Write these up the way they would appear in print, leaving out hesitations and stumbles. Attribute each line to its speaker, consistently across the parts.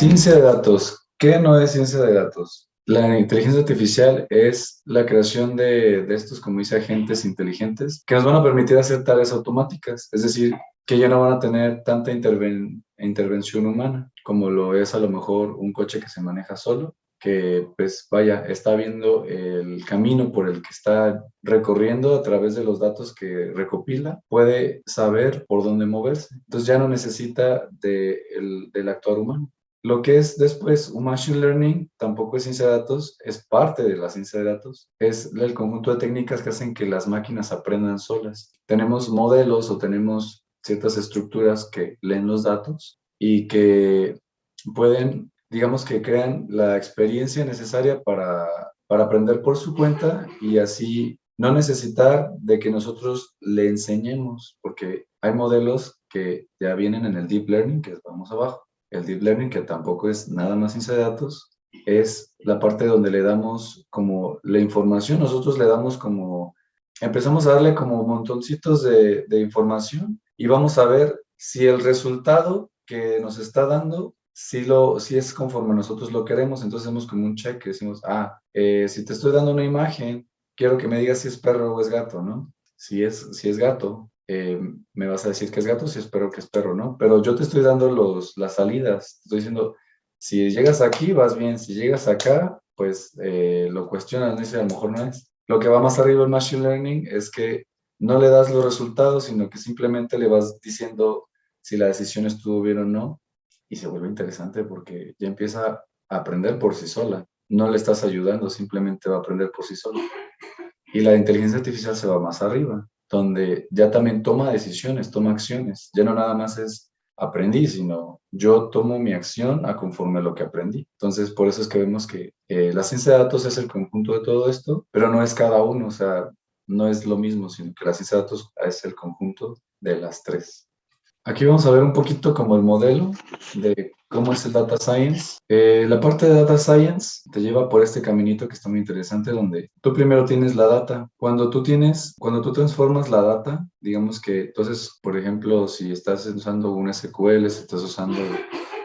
Speaker 1: Ciencia de datos. ¿Qué no es ciencia de datos? La inteligencia artificial es la creación de estos, como dice, agentes inteligentes que nos van a permitir hacer tareas automáticas, es decir, que ya no van a tener tanta intervención humana, como lo es a lo mejor un coche que se maneja solo, que pues vaya, está viendo el camino por el que está recorriendo a través de los datos que recopila, puede saber por dónde moverse. Entonces ya no necesita del actuar humano. Lo que es después un machine learning tampoco es ciencia de datos, es parte de la ciencia de datos. Es el conjunto de técnicas que hacen que las máquinas aprendan solas. Tenemos modelos o tenemos ciertas estructuras que leen los datos y que pueden, digamos que crean la experiencia necesaria para aprender por su cuenta y así no necesitar de que nosotros le enseñemos, porque hay modelos que ya vienen en el deep learning, que vamos abajo. El deep learning, que tampoco es nada más ciencia de datos, es la parte donde le damos como la información, nosotros le damos como, empezamos a darle como montoncitos de información y vamos a ver si el resultado que nos está dando, si es conforme nosotros lo queremos. Entonces hacemos como un check que decimos, si te estoy dando una imagen, quiero que me digas si es perro o es gato, ¿no? Si es gato, me vas a decir que es gato, si es perro, que es perro, ¿no? Pero yo te estoy dando las salidas, te estoy diciendo, si llegas aquí, vas bien, si llegas acá, pues lo cuestionas, dice, a lo mejor no es. Lo que va más arriba en Machine Learning es que no le das los resultados, sino que simplemente le vas diciendo si la decisión estuvo bien o no, y se vuelve interesante porque ya empieza a aprender por sí sola. No le estás ayudando, simplemente va a aprender por sí sola. Y la inteligencia artificial se va más arriba, donde ya también toma decisiones, toma acciones. Ya no nada más es aprendí, sino yo tomo mi acción a conforme a lo que aprendí. Entonces, por eso es que vemos que la ciencia de datos es el conjunto de todo esto, pero no es cada uno, o sea, no es lo mismo, sino que la ciencia de datos es el conjunto de las tres. Aquí vamos a ver un poquito como el modelo de cómo es el data science. La parte de data science te lleva por este caminito que está muy interesante, donde tú primero tienes la data. Cuando tú transformas la data, digamos que entonces, por ejemplo, si estás usando un SQL, si estás usando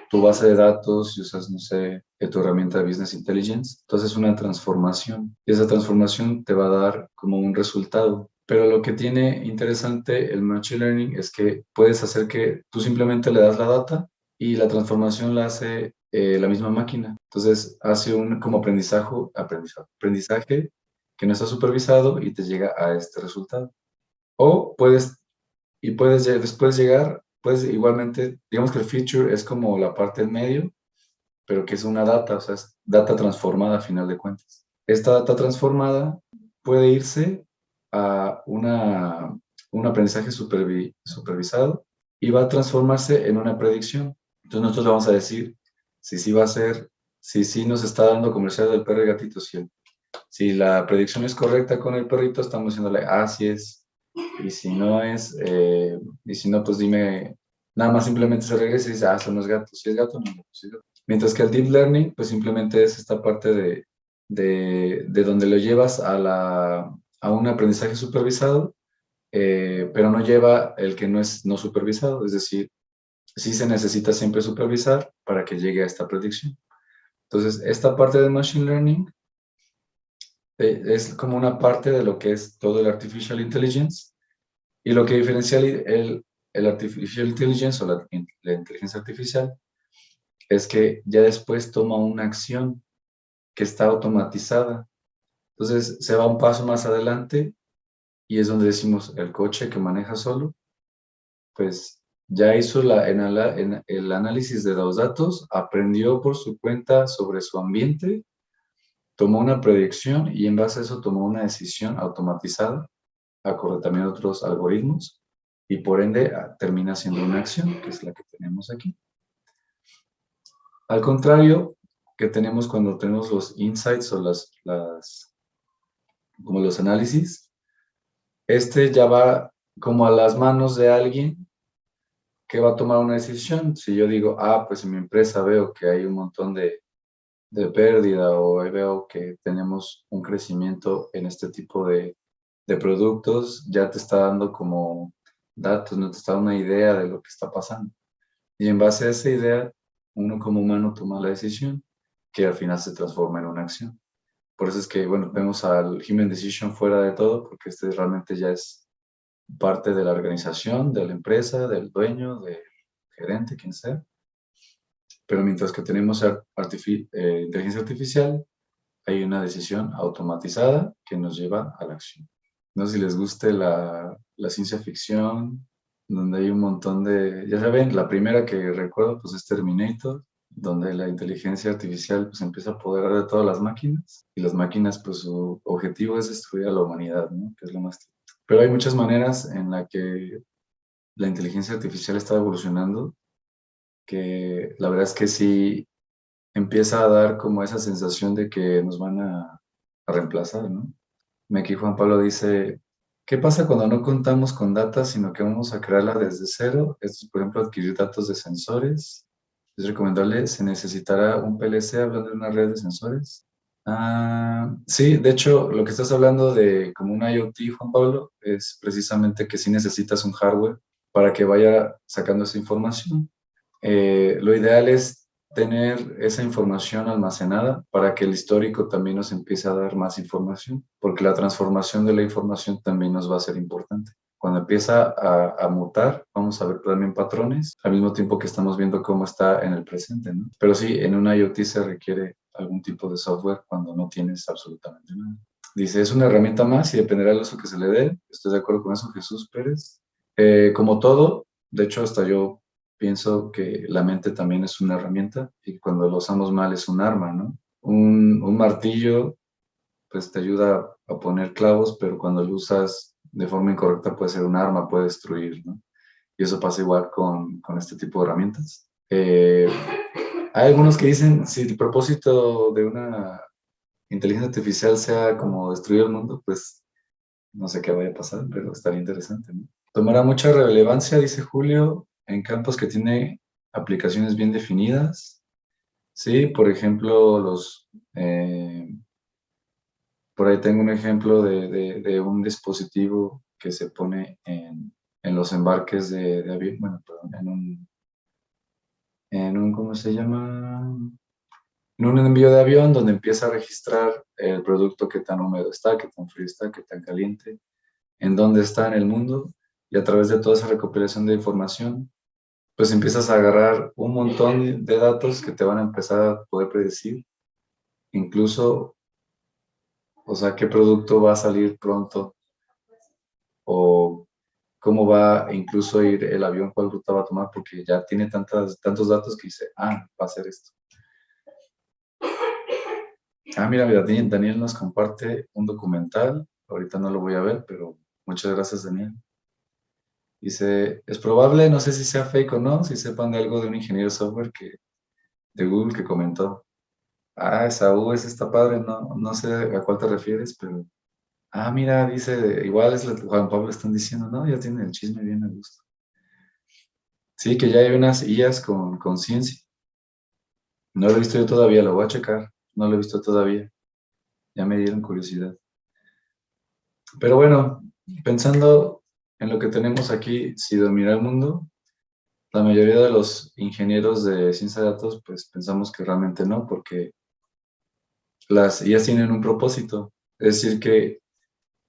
Speaker 1: tu base de datos, si usas, no sé, tu herramienta de Business Intelligence, entonces una transformación. Y esa transformación te va a dar como un resultado. Pero lo que tiene interesante el Machine Learning es que puedes hacer que tú simplemente le das la data y la transformación la hace la misma máquina. Entonces hace un como aprendizaje que no está supervisado y te llega a este resultado. O después llegar, puedes igualmente, digamos que el feature es como la parte en medio, pero que es una data, o sea, es data transformada a final de cuentas. Esta data transformada puede irse a un aprendizaje supervisado y va a transformarse en una predicción. Entonces nosotros le vamos a decir si sí va a ser, si sí nos está dando comercial del perro y gatito, si la predicción es correcta con el perrito, estamos diciéndole, sí es, y si no es, y si no, pues dime, nada más simplemente se regresa y dice, son los gatos, si es gato, no, si es gato. Mientras que el deep learning, pues simplemente es esta parte de donde lo llevas a un aprendizaje supervisado, pero no lleva el que no es no supervisado, es decir, sí se necesita siempre supervisar para que llegue a esta predicción. Entonces, esta parte del machine learning es como una parte de lo que es todo el artificial intelligence, y lo que diferencia el artificial intelligence o la inteligencia artificial es que ya después toma una acción que está automatizada. Entonces se va un paso más adelante y es donde decimos el coche que maneja solo, pues ya hizo el análisis de los datos, aprendió por su cuenta sobre su ambiente, tomó una predicción y en base a eso tomó una decisión automatizada, acorde también a otros algoritmos, y por ende termina siendo una acción, que es la que tenemos aquí. Al contrario, que tenemos cuando tenemos los insights o como los análisis, este ya va como a las manos de alguien que va a tomar una decisión. Si yo digo, pues en mi empresa veo que hay un montón de pérdida o veo que tenemos un crecimiento en este tipo de productos, ya te está dando como datos, no te está dando una idea de lo que está pasando. Y en base a esa idea, uno como humano toma la decisión que al final se transforma en una acción. Por eso es que, bueno, vemos al Human Decision fuera de todo, porque este realmente ya es parte de la organización, de la empresa, del dueño, del gerente, quien sea. Pero mientras que tenemos inteligencia artificial, hay una decisión automatizada que nos lleva a la acción. No sé si les guste la ciencia ficción, donde hay un montón de, ya saben, la primera que recuerdo pues es Terminator, donde la inteligencia artificial pues empieza a apoderar de todas las máquinas y las máquinas pues su objetivo es destruir a la humanidad, ¿no? Que es lo más triste. Pero hay muchas maneras en la que la inteligencia artificial está evolucionando que la verdad es que sí empieza a dar como esa sensación de que nos van a reemplazar, ¿no? Aquí Juan Pablo dice, ¿qué pasa cuando no contamos con data, sino que vamos a crearla desde cero? Esto es, por ejemplo, adquirir datos de sensores. Es recomendable, se necesitará un PLC hablando de una red de sensores. Ah, sí, de hecho, lo que estás hablando de como un IoT, Juan Pablo, es precisamente que sí necesitas un hardware para que vaya sacando esa información. Lo ideal es tener esa información almacenada para que el histórico también nos empiece a dar más información, porque la transformación de la información también nos va a ser importante. Cuando empieza a mutar, vamos a ver también patrones, al mismo tiempo que estamos viendo cómo está en el presente, ¿no? Pero sí, en un IoT se requiere algún tipo de software cuando no tienes absolutamente nada. Dice, es una herramienta más y dependerá del uso que se le dé. Estoy de acuerdo con eso, Jesús Pérez. Como todo, de hecho, hasta yo pienso que la mente también es una herramienta y cuando lo usamos mal es un arma, ¿no? Un martillo, pues te ayuda a poner clavos, pero cuando lo usas de forma incorrecta puede ser un arma, puede destruir, ¿no? Y eso pasa igual con este tipo de herramientas. Hay algunos que dicen, si el propósito de una inteligencia artificial sea como destruir el mundo, pues no sé qué vaya a pasar, pero estaría interesante, ¿no? Tomará mucha relevancia, dice Julio, en campos que tiene aplicaciones bien definidas. Sí, por ejemplo, por ahí tengo un ejemplo de un dispositivo que se pone en los embarques de avión, bueno, perdón, ¿cómo se llama? En un envío de avión donde empieza a registrar el producto, qué tan húmedo está, qué tan frío está, qué tan caliente, en dónde está en el mundo, y a través de toda esa recopilación de información, pues empiezas a agarrar un montón de datos que te van a empezar a poder predecir, incluso, o sea, qué producto va a salir pronto o cómo va incluso a ir el avión, cuál ruta va a tomar, porque ya tiene tantos datos que dice, va a ser esto. Mira, Daniel nos comparte un documental, ahorita no lo voy a ver, pero muchas gracias, Daniel. Dice, es probable, no sé si sea fake o no, si sepan de algo de un ingeniero de software de Google que comentó. Esa ese está padre, no sé a cuál te refieres, pero... Mira, dice, igual es lo que Juan Pablo están diciendo, ¿no? Ya tiene el chisme bien a gusto. Sí, que ya hay unas IAs con conciencia. No lo he visto yo todavía, lo voy a checar. No lo he visto todavía. Ya me dieron curiosidad. Pero bueno, pensando en lo que tenemos aquí, si dominará el mundo, la mayoría de los ingenieros de ciencia de datos, pues pensamos que realmente no, porque las IAs tienen un propósito. Es decir, que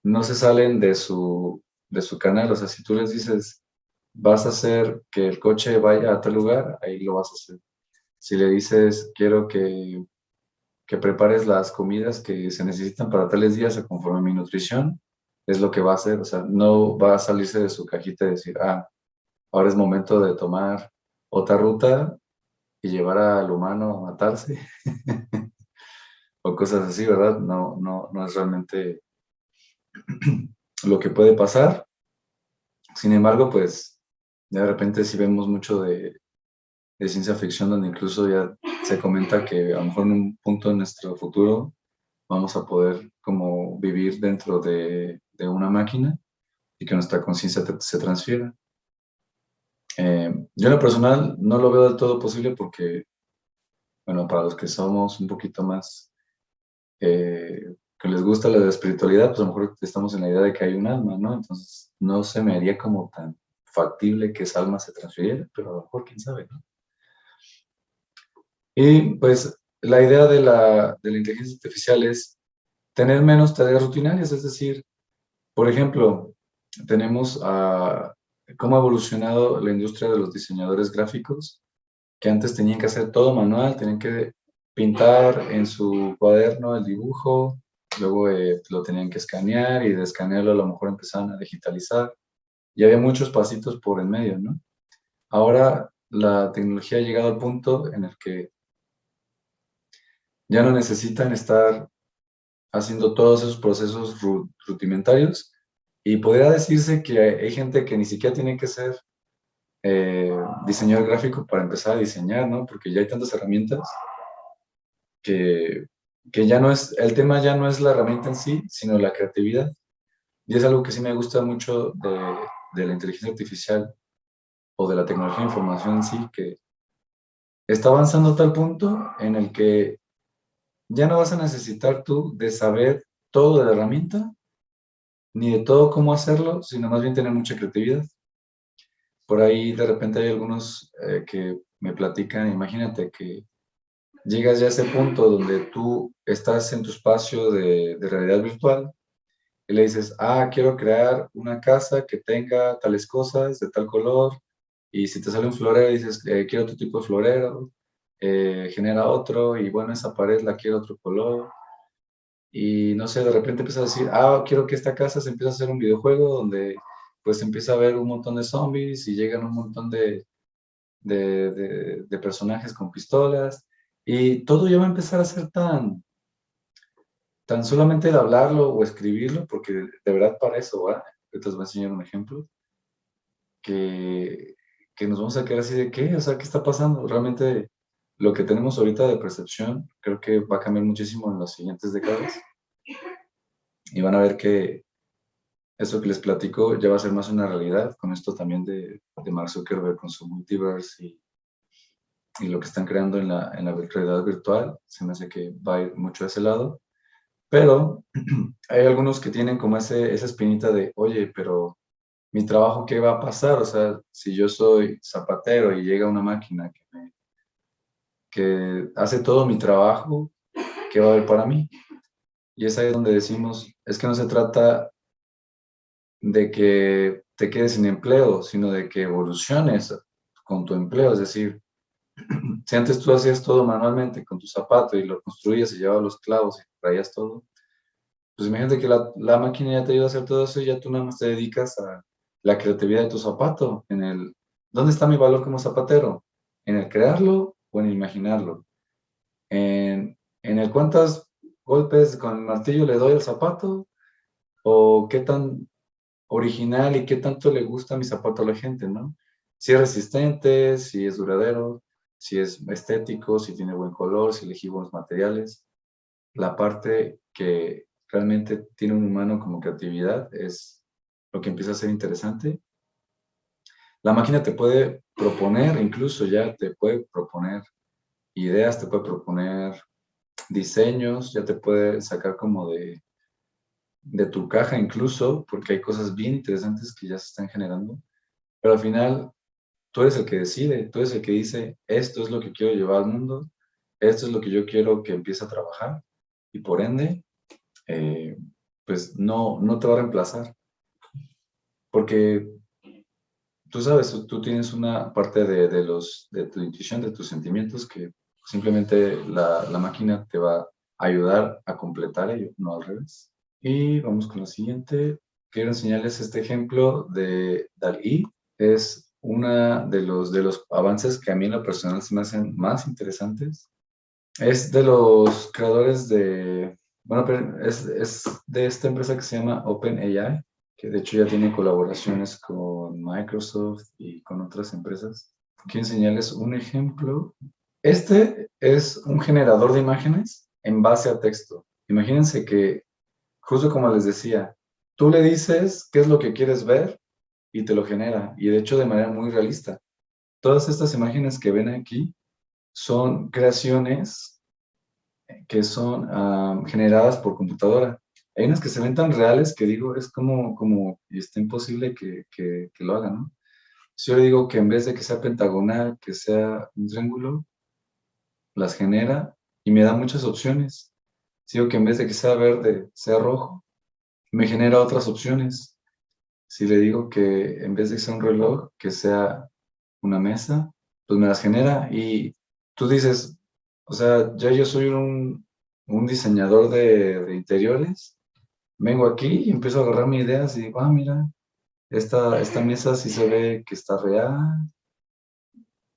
Speaker 1: no se salen de su canal. O sea, si tú les dices, vas a hacer que el coche vaya a tal lugar, ahí lo vas a hacer. Si le dices, quiero que prepares las comidas que se necesitan para tales días conforme a mi nutrición, es lo que va a hacer. O sea, no va a salirse de su cajita y decir, ahora es momento de tomar otra ruta y llevar al humano a matarse o cosas así, ¿verdad? No es realmente lo que puede pasar. Sin embargo, pues de repente sí vemos mucho de ciencia ficción donde incluso ya se comenta que a lo mejor en un punto en nuestro futuro vamos a poder como vivir dentro de una máquina y que nuestra conciencia se transfiera. Yo en lo personal no lo veo del todo posible porque, bueno, para los que somos un poquito más, que les gusta la espiritualidad, pues a lo mejor estamos en la idea de que hay un alma, ¿no? Entonces no se me haría como tan factible que esa alma se transfiriera, pero a lo mejor quién sabe, ¿no? Y pues la idea de la inteligencia artificial es tener menos tareas rutinarias, es decir, por ejemplo, tenemos cómo ha evolucionado la industria de los diseñadores gráficos, que antes tenían que hacer todo manual, tenían que pintar en su cuaderno el dibujo, luego lo tenían que escanear y de escanearlo a lo mejor empezaban a digitalizar y había muchos pasitos por en medio, ¿no? Ahora la tecnología ha llegado al punto en el que ya no necesitan estar haciendo todos esos procesos rudimentarios y podría decirse que hay gente que ni siquiera tiene que ser diseñador gráfico para empezar a diseñar, ¿no? Porque ya hay tantas herramientas que, que ya no es, el tema ya no es la herramienta en sí, sino la creatividad. Y es algo que sí me gusta mucho de la inteligencia artificial o de la tecnología de información en sí, que está avanzando a tal punto en el que ya no vas a necesitar tú de saber todo de la herramienta, ni de todo cómo hacerlo, sino más bien tener mucha creatividad. Por ahí de repente hay algunos que me platican, imagínate que llegas ya a ese punto donde tú estás en tu espacio de realidad virtual y le dices, quiero crear una casa que tenga tales cosas de tal color, y si te sale un florero dices, quiero otro tipo de florero, genera otro, y bueno, esa pared la quiero otro color, y no sé, de repente empiezas a decir, quiero que esta casa se empiece a hacer un videojuego donde pues empieza a ver un montón de zombies y llegan un montón de personajes con pistolas, y todo ya va a empezar a ser tan solamente de hablarlo o escribirlo, porque de verdad para eso va. Ahorita os voy a enseñar un ejemplo, que, que nos vamos a quedar así de, ¿qué? O sea, ¿qué está pasando? Realmente lo que tenemos ahorita de percepción creo que va a cambiar muchísimo en las siguientes décadas, y van a ver que eso que les platico ya va a ser más una realidad con esto también de Mark Zuckerberg con su multiverse y lo que están creando en la realidad virtual. Se me hace que va a ir mucho a ese lado. Pero hay algunos que tienen como esa espinita de, oye, pero mi trabajo, ¿qué va a pasar? O sea, si yo soy zapatero y llega una máquina que hace todo mi trabajo, ¿qué va a haber para mí? Y es ahí donde decimos, es que no se trata de que te quedes sin empleo, sino de que evoluciones con tu empleo. Es decir, si antes tú hacías todo manualmente con tu zapato y lo construías y llevabas los clavos y traías todo, pues imagínate que la máquina ya te ayuda a hacer todo eso y ya tú nada más te dedicas a la creatividad de tu zapato, ¿dónde está mi valor como zapatero? ¿En el crearlo o en el imaginarlo? ¿En el cuántos golpes con el martillo le doy al zapato? ¿O qué tan original y qué tanto le gusta mi zapato a la gente, ¿no? Si es resistente, si es duradero, si es estético, si tiene buen color, si elegí buenos materiales. La parte que realmente tiene un humano como creatividad es lo que empieza a ser interesante. La máquina te puede proponer, incluso ya te puede proponer ideas, te puede proponer diseños, ya te puede sacar como de tu caja incluso, porque hay cosas bien interesantes que ya se están generando, pero al final tú eres el que decide, tú eres el que dice, esto es lo que quiero llevar al mundo, esto es lo que yo quiero que empiece a trabajar, y por ende, eh, pues no te va a reemplazar, porque tú sabes, tú tienes una parte de tu intuición, de tus sentimientos, que simplemente la máquina te va a ayudar a completar ello, no al revés. Y vamos con la siguiente. Quiero enseñarles este ejemplo de DALL-E. Es uno de los avances que a mí en lo personal se me hacen más interesantes. Es de los creadores bueno, pero es de esta empresa que se llama OpenAI, que de hecho ya tiene colaboraciones con Microsoft y con otras empresas. Quiero enseñarles un ejemplo. Este es un generador de imágenes en base a texto. Imagínense que, justo como les decía, tú le dices qué es lo que quieres ver y te lo genera, y de hecho de manera muy realista. Todas estas imágenes que ven aquí son creaciones que son generadas por computadora. Hay unas que se ven tan reales que digo, es como está imposible que lo hagan, ¿no? Si yo le digo que en vez de que sea pentagonal, que sea un triángulo, las genera y me da muchas opciones. Si digo que en vez de que sea verde, sea rojo, me genera otras opciones. Si le digo que en vez de que sea un reloj, que sea una mesa, pues me las genera. Y tú dices, o sea, ya yo soy un diseñador de interiores, vengo aquí y empiezo a agarrar mis ideas y digo, mira, esta mesa sí se ve que está real,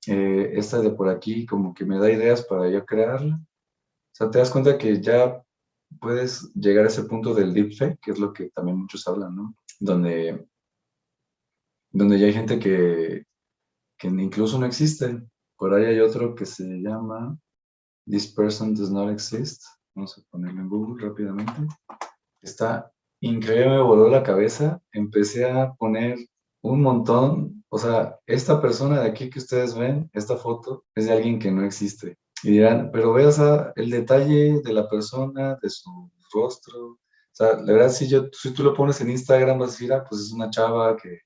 Speaker 1: esta de por aquí como que me da ideas para yo crearla. O sea, te das cuenta que ya puedes llegar a ese punto del deepfake, que es lo que también muchos hablan, ¿no? Donde ya hay gente que incluso no existe. Por ahí hay otro que se llama This Person Does Not Exist. Vamos a ponerlo en Google rápidamente. Está increíble, me voló la cabeza. Empecé a poner un montón. O sea, esta persona de aquí que ustedes ven, esta foto, es de alguien que no existe. Y dirán, pero veas el detalle de la persona, de su rostro. O sea, la verdad, si tú lo pones en Instagram, vas a decir, pues es una chava que,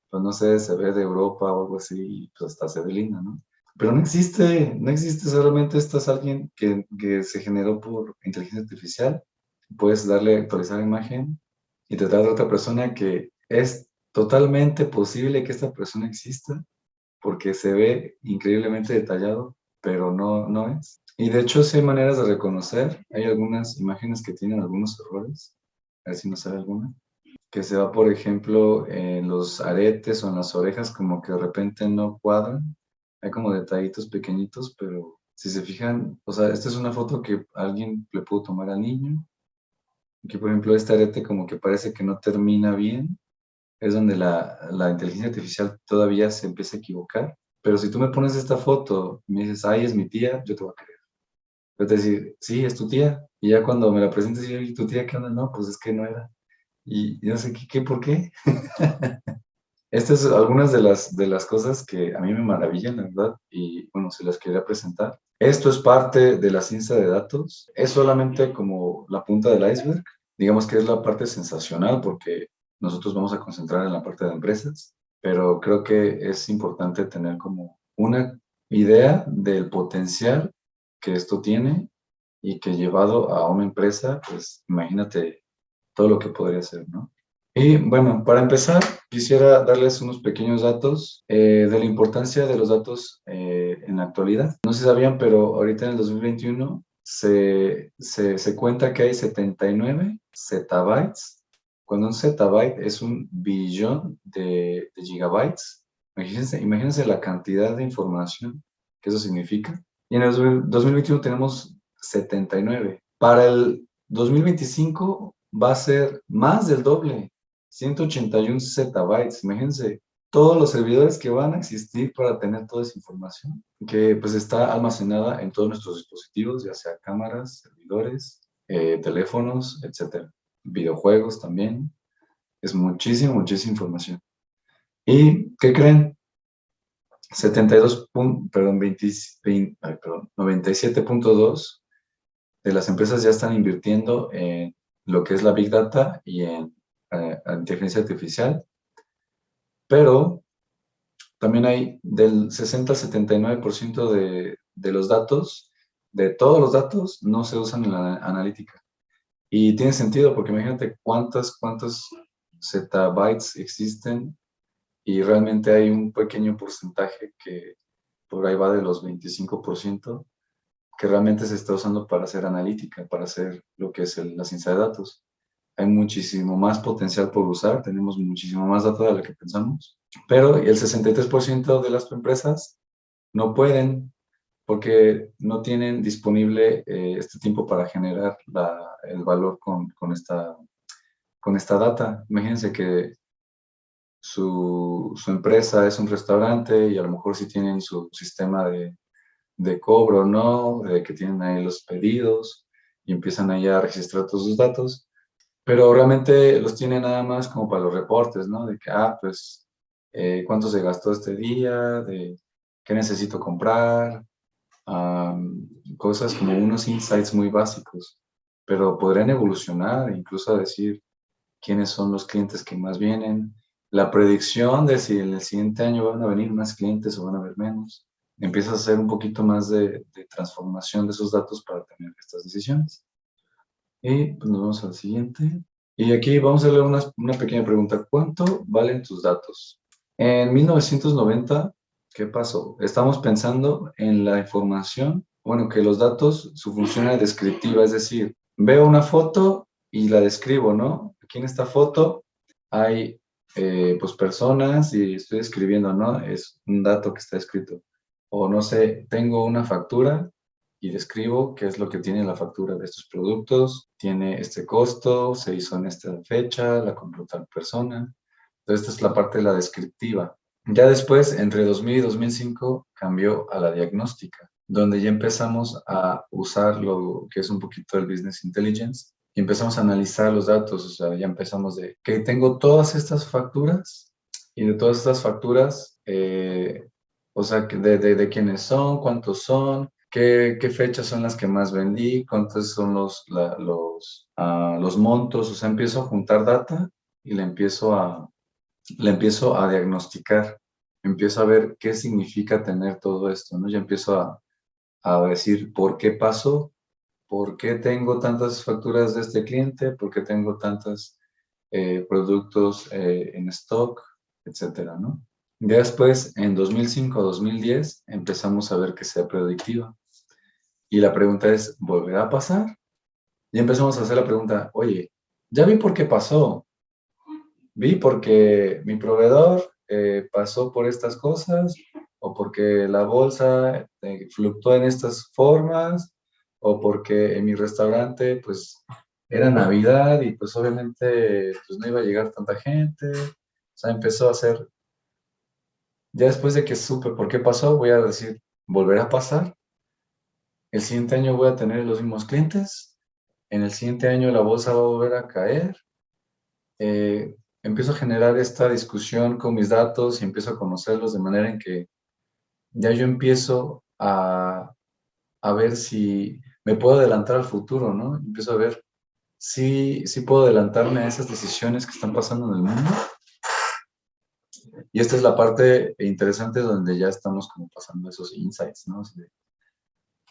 Speaker 1: pues no sé, se ve de Europa o algo así, y pues hasta se ve linda, ¿no? Pero no existe, solamente esto es alguien que se generó por inteligencia artificial. Puedes darle a actualizar la imagen y te trae de otra persona que es totalmente posible que esta persona exista porque se ve increíblemente detallado, pero no es. Y de hecho, sí hay maneras de reconocer. Hay algunas imágenes que tienen algunos errores. A ver si nos sale alguna. Que se va, por ejemplo, en los aretes o en las orejas, como que de repente no cuadran. Hay como detallitos pequeñitos, pero si se fijan, o sea, esta es una foto que alguien le pudo tomar al niño. Aquí, por ejemplo, este arete como que parece que no termina bien. Es donde la inteligencia artificial todavía se empieza a equivocar. Pero si tú me pones esta foto y me dices, ay, es mi tía, yo te voy a creer. Yo te voy a decir, sí, es tu tía. Y ya cuando me la presentes, y yo, ¿y tu tía qué onda? No, pues es que no era. Y no sé qué, por qué. Estas son algunas de las cosas que a mí me maravillan, la verdad, y bueno, se las quería presentar. Esto es parte de la ciencia de datos, es solamente como la punta del iceberg, digamos que es la parte sensacional porque nosotros vamos a concentrar en la parte de empresas, pero creo que es importante tener como una idea del potencial que esto tiene y que llevado a una empresa, pues imagínate todo lo que podría ser, ¿no? Y bueno, para empezar, quisiera darles unos pequeños datos de la importancia de los datos en la actualidad. No sé si sabían, pero ahorita en el 2021 se cuenta que hay 79 zettabytes. Cuando un zettabyte es un billón de gigabytes, imagínense la cantidad de información que eso significa. Y en el 2021 tenemos 79. Para el 2025 va a ser más del doble, 181 zettabytes. Imagínense todos los servidores que van a existir para tener toda esa información, que pues está almacenada en todos nuestros dispositivos, ya sea cámaras, servidores, teléfonos, etcétera. Videojuegos también. Es muchísima, muchísima información. ¿Y qué creen? 72, perdón, 97.2 de las empresas ya están invirtiendo en lo que es la Big Data y en inteligencia artificial, pero también hay del 60 al 79% de los datos, de todos los datos, no se usan en la analítica. Y tiene sentido porque imagínate cuántos zettabytes existen y realmente hay un pequeño porcentaje que por ahí va de los 25% que realmente se está usando para hacer analítica, para hacer lo que es la ciencia de datos. Hay muchísimo más potencial por usar, tenemos muchísimo más datos de lo que pensamos, pero el 63% de las empresas no pueden porque no tienen disponible este tiempo para generar el valor con esta data. Imagínense que su empresa es un restaurante y a lo mejor sí tienen su sistema de cobro, ¿no? De que tienen ahí los pedidos y empiezan ahí a registrar todos sus datos, pero realmente los tienen nada más como para los reportes, ¿no? De que, pues, cuánto se gastó este día, de qué necesito comprar, cosas como unos insights muy básicos, pero podrían evolucionar, incluso a decir quiénes son los clientes que más vienen, la predicción de si en el siguiente año van a venir más clientes o van a haber menos. empiezas a hacer un poquito más de transformación de esos datos para tener estas decisiones. Y pues nos vamos al siguiente. Y aquí vamos a leer una pequeña pregunta. ¿Cuánto valen tus datos? En 1990, ¿qué pasó? Estamos pensando en la información, bueno, que los datos, su función es descriptiva, es decir, veo una foto y la describo, ¿no? Aquí en esta foto hay pues personas y estoy escribiendo, ¿no? Es un dato que está escrito. O no sé, tengo una factura y describo qué es lo que tiene la factura de estos productos, tiene este costo, se hizo en esta fecha, la compró tal persona. Entonces, esta es la parte de la descriptiva. Ya después, entre 2000 y 2005, cambió a la diagnóstica, donde ya empezamos a usar lo que es un poquito el business intelligence y empezamos a analizar los datos. O sea, ya empezamos de que tengo todas estas facturas y de todas estas facturas, o sea, de quiénes son, cuántos son, qué fechas son las que más vendí, cuántos son los montos. O sea, empiezo a juntar data y le empiezo a diagnosticar, empiezo a ver qué significa tener todo esto, ¿no? Ya empiezo a decir por qué pasó, por qué tengo tantas facturas de este cliente, por qué tengo tantos productos en stock, etcétera, ¿no? Ya después, en 2005-2010, empezamos a ver que sea predictiva. Y la pregunta es, ¿volverá a pasar? Y empezamos a hacer la pregunta, oye, ya vi por qué pasó, vi porque mi proveedor pasó por estas cosas, o porque la bolsa fluctuó en estas formas, o porque en mi restaurante, pues, era Navidad y pues obviamente pues, no iba a llegar tanta gente. O sea, empezó a hacer, ya después de que supe por qué pasó, voy a decir, ¿volverá a pasar? El siguiente año voy a tener los mismos clientes, en el siguiente año la bolsa va a volver a caer. Empiezo a generar esta discusión con mis datos y empiezo a conocerlos de manera en que ya yo empiezo a ver si me puedo adelantar al futuro, ¿no? Empiezo a ver si puedo adelantarme a esas decisiones que están pasando en el mundo. Y esta es la parte interesante donde ya estamos como pasando esos insights, ¿no?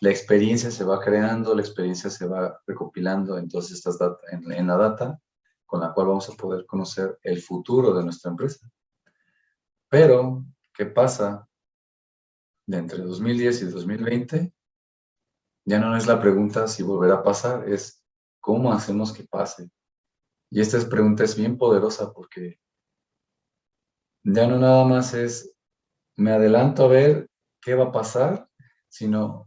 Speaker 1: La experiencia se va creando, la experiencia se va recopilando en todas estas en la data, con la cual vamos a poder conocer el futuro de nuestra empresa. Pero, ¿qué pasa? De entre 2010 y 2020, ya no es la pregunta si volverá a pasar, es cómo hacemos que pase. Y esta pregunta es bien poderosa porque ya no nada más es me adelanto a ver qué va a pasar, sino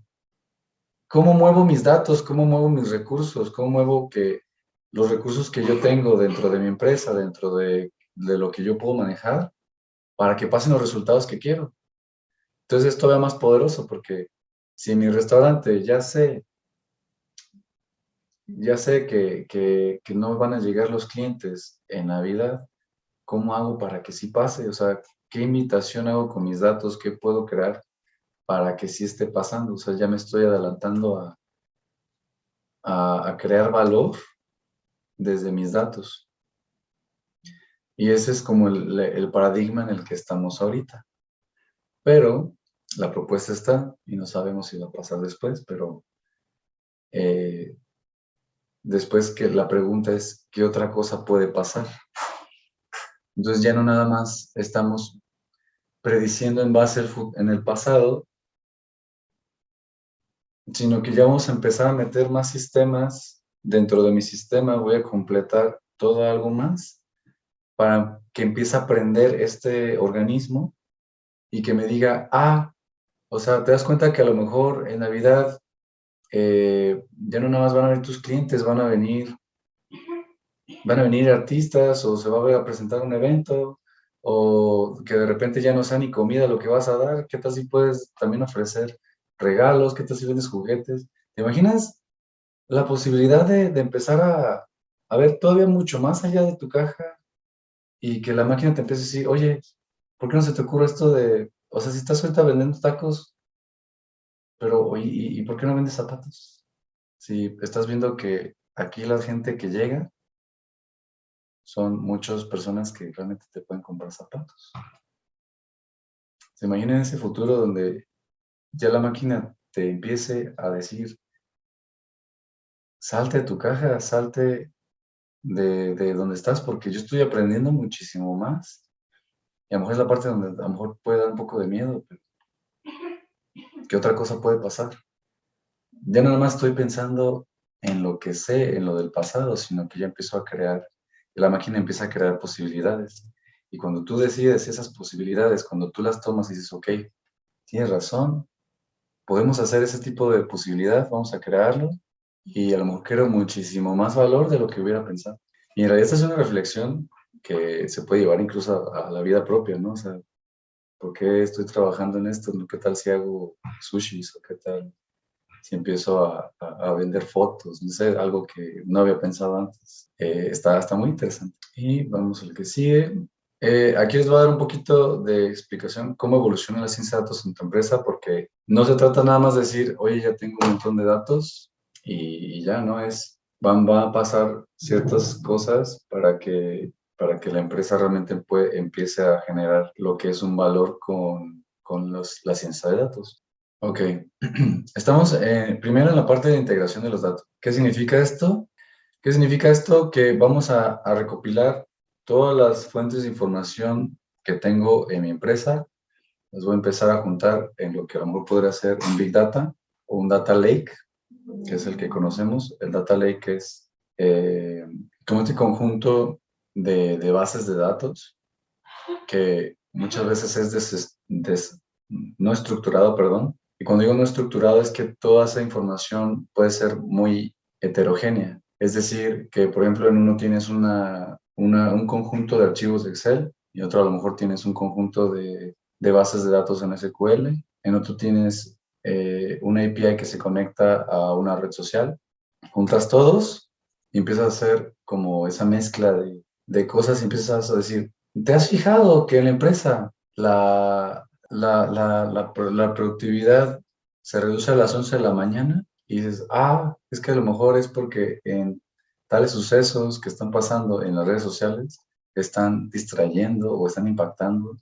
Speaker 1: cómo muevo mis datos, cómo muevo mis recursos, cómo muevo que los recursos que yo tengo dentro de mi empresa, dentro de lo que yo puedo manejar, para que pasen los resultados que quiero. Entonces es todavía más poderoso porque si en mi restaurante ya sé que no van a llegar los clientes en Navidad, ¿cómo hago para que sí pase? O sea, ¿qué imitación hago con mis datos? ¿Qué puedo crear para que sí esté pasando? O sea, ya me estoy adelantando a crear valor desde mis datos. Y ese es como el paradigma en el que estamos ahorita. Pero la propuesta está y no sabemos si va a pasar después, pero eh, después que la pregunta es, ¿qué otra cosa puede pasar? Entonces ya no nada más estamos prediciendo en base en el pasado, sino que ya vamos a empezar a meter más sistemas dentro de mi sistema, voy a completar todo algo más para que empiece a aprender este organismo y que me diga, o sea, te das cuenta que a lo mejor en Navidad ya no nada más van a venir tus clientes, van a venir artistas o se va a ver a presentar un evento o que de repente ya no sea ni comida lo que vas a dar. ¿Qué tal si puedes también ofrecer regalos? ¿Qué tal si vendes juguetes? ¿Te imaginas la posibilidad de empezar a ver todavía mucho más allá de tu caja y que la máquina te empiece a decir, oye, ¿por qué no se te ocurre esto o sea, si estás ahorita vendiendo tacos, pero ¿y por qué no vendes zapatos? Si estás viendo que aquí la gente que llega son muchas personas que realmente te pueden comprar zapatos. ¿Se imaginan ese futuro donde ya la máquina te empiece a decir, salte de tu caja, salte de donde estás, porque yo estoy aprendiendo muchísimo más. Y a lo mejor es la parte donde a lo mejor puede dar un poco de miedo, pero ¿qué otra cosa puede pasar? Ya no nada más estoy pensando en lo que sé, en lo del pasado, sino que ya empiezo a crear, la máquina empieza a crear posibilidades. Y cuando tú decides esas posibilidades, cuando tú las tomas y dices, ok, tienes razón, podemos hacer ese tipo de posibilidad, vamos a crearlo, y a lo mejor creo muchísimo más valor de lo que hubiera pensado. Y en realidad esta es una reflexión que se puede llevar incluso a la vida propia, ¿no? O sea, ¿por qué estoy trabajando en esto? ¿No? ¿Qué tal si hago sushis? ¿O qué tal si empiezo a vender fotos? No sé, algo que no había pensado antes. Está muy interesante. Y vamos al que sigue. Aquí les voy a dar un poquito de explicación cómo evoluciona la ciencia de datos en tu empresa, porque no se trata nada más de decir, oye, ya tengo un montón de datos y ya, ¿no? Va a pasar ciertas cosas para que la empresa realmente empiece a generar lo que es un valor con la ciencia de datos. Ok, estamos primero en la parte de integración de los datos. ¿Qué significa esto? ¿Qué significa esto? Que vamos a recopilar todas las fuentes de información que tengo en mi empresa, las voy a empezar a juntar en lo que a lo mejor podría ser un Big Data o un Data Lake, que es el que conocemos. El Data Lake es como este conjunto de bases de datos que muchas veces es no estructurado, perdón. Y cuando digo no estructurado es que toda esa información puede ser muy heterogénea. Es decir, que por ejemplo en uno tienes un conjunto de archivos de Excel y otro a lo mejor tienes un conjunto de bases de datos en SQL, en otro tienes una API que se conecta a una red social. Juntas todos y empiezas a hacer como esa mezcla de cosas y empiezas a decir, ¿te has fijado que en la empresa la productividad se reduce a las 11 de la mañana? Y dices, es que a lo mejor es porque en tales sucesos que están pasando en las redes sociales están distrayendo o están impactando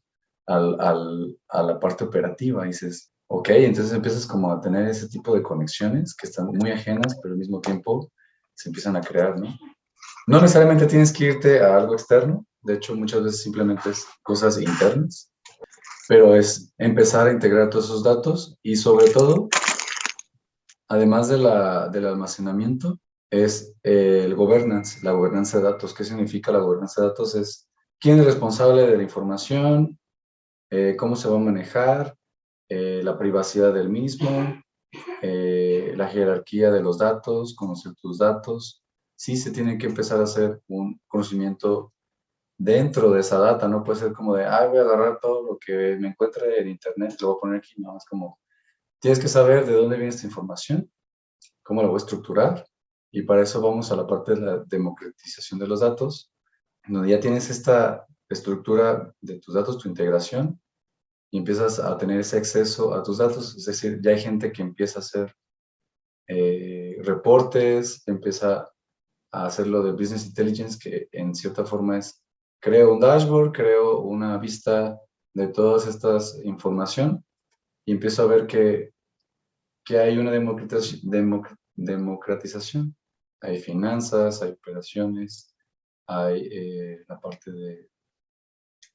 Speaker 1: a la parte operativa. Y dices, ok, entonces empiezas como a tener ese tipo de conexiones que están muy ajenas, pero al mismo tiempo se empiezan a crear, ¿no? No necesariamente tienes que irte a algo externo, de hecho muchas veces simplemente es cosas internas, pero es empezar a integrar todos esos datos y sobre todo, además del almacenamiento, es el governance, la gobernanza de datos. ¿Qué significa la gobernanza de datos? Es quién es responsable de la información, cómo se va a manejar, la privacidad del mismo, la jerarquía de los datos, conocer tus datos. Sí se tiene que empezar a hacer un conocimiento dentro de esa data, no puede ser como de, voy a agarrar todo lo que me encuentre en internet, lo voy a poner aquí, no, es como, tienes que saber de dónde viene esta información, cómo la voy a estructurar, y para eso vamos a la parte de la democratización de los datos, donde ya tienes esta estructura de tus datos, tu integración, y empiezas a tener ese acceso a tus datos, es decir, ya hay gente que empieza a hacer reportes, empieza a hacer lo de Business Intelligence, que en cierta forma es, creo un dashboard, creo una vista de todas estas información y empiezo a ver que hay una democratización. Hay finanzas, hay operaciones, hay la parte